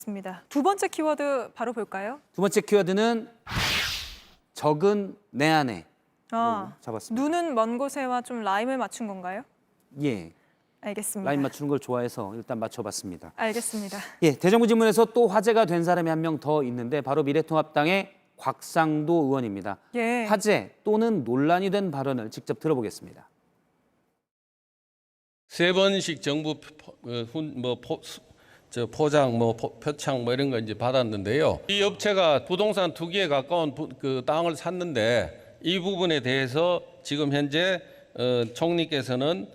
맞습니다. 두 번째 키워드 바로 볼까요? 두 번째 키워드는 적은 내 안에 잡았습니다. 눈은 먼 곳에와 좀 라임을 맞춘 건가요? 예, 알겠습니다. 라인 맞추는 걸 좋아해서 일단 맞춰봤습니다. 알겠습니다. 예, 대정부 질문에서 또 화제가 된 사람이 한 명 더 있는데 바로 미래통합당의 곽상도 의원입니다. 예. 화제 또는 논란이 된 발언을 직접 들어보겠습니다. 세 번씩 정부 포장, 표창 이런 거 이제 받았는데요. 이 업체가 부동산 투기에 가까운 그 땅을 샀는데 이 부분에 대해서 지금 현재 총리께서는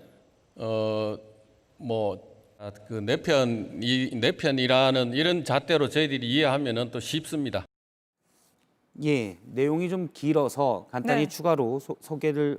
내 편이라는 이런 잣대로 저희들이 이해하면은 또 쉽습니다. 예, 내용이 좀 길어서 간단히 네. 추가로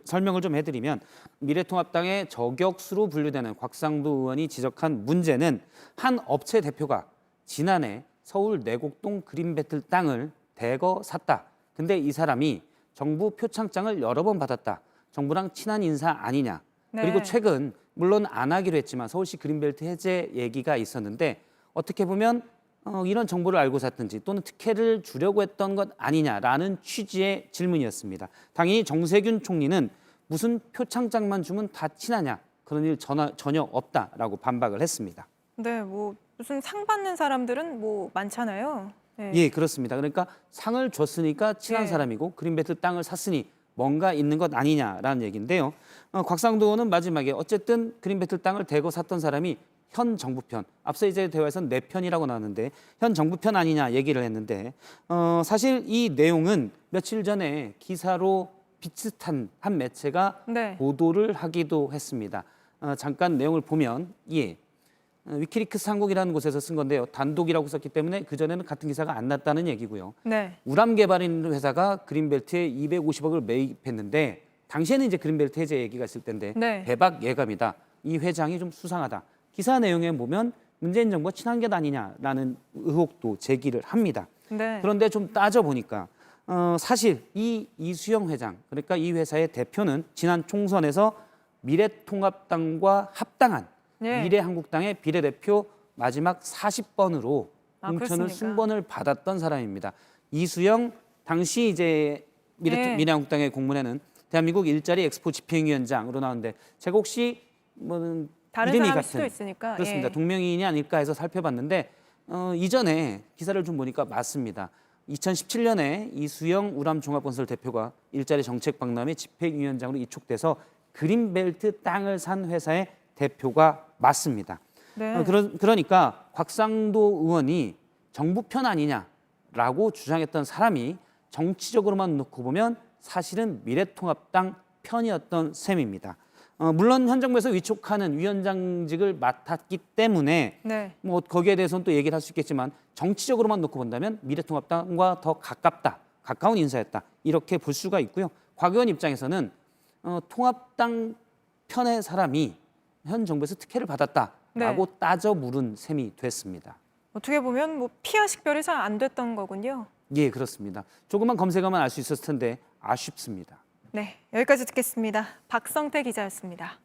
설명을 좀 해드리면 미래통합당의 저격수로 분류되는 곽상도 의원이 지적한 문제는 한 업체 대표가 지난해 서울 내곡동 그린벨트 땅을 대거 샀다. 근데 이 사람이 정부 표창장을 여러 번 받았다. 정부랑 친한 인사 아니냐. 네. 그리고 최근 물론 안 하기로 했지만 서울시 그린벨트 해제 얘기가 있었는데 어떻게 보면 이런 정보를 알고 샀든지 또는 특혜를 주려고 했던 것 아니냐라는 취지의 질문이었습니다. 당연히 정세균 총리는 무슨 표창장만 주면 다 친하냐, 그런 일 전혀 없다라고 반박을 했습니다. 네, 무슨 상 받는 사람들은 많잖아요. 네. 예, 그렇습니다. 그러니까 상을 줬으니까 친한 네. 사람이고 그린벨트 땅을 샀으니 뭔가 있는 것 아니냐라는 얘기인데요. 곽상도 의원은 마지막에 어쨌든 그린벨트 땅을 대거 샀던 사람이 현 정부 편, 앞서 이제 대화에서는 내 편이라고 나왔는데 현 정부 편 아니냐 얘기를 했는데 사실 이 내용은 며칠 전에 기사로 비슷한 한 매체가 네. 보도를 하기도 했습니다. 잠깐 내용을 보면 위키리크스 한국이라는 곳에서 쓴 건데요. 단독이라고 썼기 때문에 그전에는 같은 기사가 안 났다는 얘기고요. 네. 우람개발인 회사가 그린벨트에 250억을 매입했는데 당시에는 이제 그린벨트 해제 얘기가 있을 텐데 네. 대박 예감이다. 이 회장이 좀 수상하다. 기사 내용에 보면 문재인 정부가 친한 게 아니냐라는 의혹도 제기를 합니다. 네. 그런데 좀 따져보니까 사실 이 이수영 회장, 그러니까 이 회사의 대표는 지난 총선에서 미래통합당과 합당한 네. 미래한국당의 비례대표 마지막 40번으로 공천을 그렇습니까? 승번을 받았던 사람입니다. 이수영 당시 이제 네. 미래한국당의 공문에는 대한민국 일자리 엑스포 집행위원장으로 나오는데 제가 혹시 다른 이름이 사람일 같은 수도 있으니까. 그렇습니다. 예. 동명이인이 아닐까 해서 살펴봤는데 이전에 기사를 좀 보니까 맞습니다. 2017년에 이수영 우람종합건설 대표가 일자리 정책 박람회 집행위원장으로 이촉돼서 그린벨트 땅을 산 회사의 대표가 맞습니다. 네. 그러니까 곽상도 의원이 정부 편 아니냐라고 주장했던 사람이 정치적으로만 놓고 보면 사실은 미래통합당 편이었던 셈입니다. 물론 현 정부에서 위촉하는 위원장직을 맡았기 때문에 네. 거기에 대해서는 또 얘기를 할 수 있겠지만 정치적으로만 놓고 본다면 미래통합당과 더 가까운 인사였다. 이렇게 볼 수가 있고요. 곽 의원 입장에서는 통합당 편의 사람이 현 정부에서 특혜를 받았다라고 네. 따져 물은 셈이 됐습니다. 어떻게 보면 피하 식별이 잘 안 됐던 거군요. 예, 그렇습니다. 조금만 검색하면 알 수 있었을 텐데 아쉽습니다. 네, 여기까지 듣겠습니다. 박성태 기자였습니다.